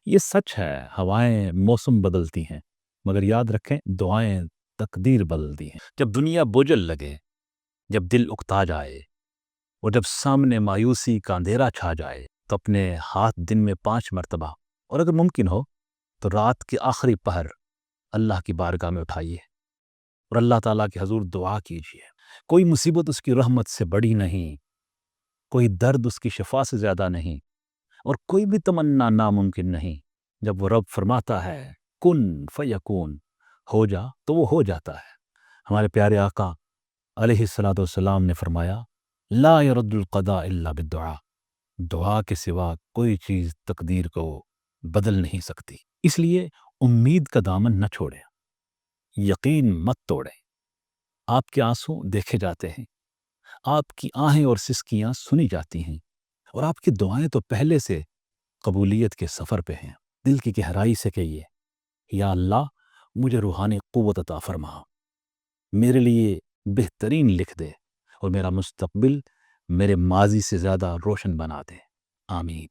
یہ سچ ہے، ہوائیں موسم بدلتی ہیں، مگر یاد رکھیں دعائیں تقدیر بدلتی ہیں۔ جب دنیا بوجھل لگے، جب دل اکتا جائے اور جب سامنے مایوسی کا اندھیرا چھا جائے، تو اپنے ہاتھ دن میں 5 مرتبہ اور اگر ممکن ہو تو رات کے آخری پہر اللہ کی بارگاہ میں اٹھائیے اور اللہ تعالیٰ کے حضور دعا کیجیے۔ کوئی مصیبت اس کی رحمت سے بڑی نہیں، کوئی درد اس کی شفا سے زیادہ نہیں، اور کوئی بھی تمنا ناممکن نہیں۔ جب وہ رب فرماتا ہے کن فیکون، ہو جا، تو وہ ہو جاتا ہے۔ ہمارے پیارے آقا علیہ الصلوۃ والسلام نے فرمایا لا يرد القضاء الا بالدعاء، دعا کے سوا کوئی چیز تقدیر کو بدل نہیں سکتی۔ اس لیے امید کا دامن نہ چھوڑیں، یقین مت توڑیں۔ آپ کے آنسو دیکھے جاتے ہیں، آپ کی آہیں اور سسکیاں سنی جاتی ہیں، اور آپ کی دعائیں تو پہلے سے قبولیت کے سفر پہ ہیں۔ دل کی گہرائی سے کہیے یا اللہ مجھے روحانی قوت عطا فرما، میرے لیے بہترین لکھ دے اور میرا مستقبل میرے ماضی سے زیادہ روشن بنا دے۔ آمین۔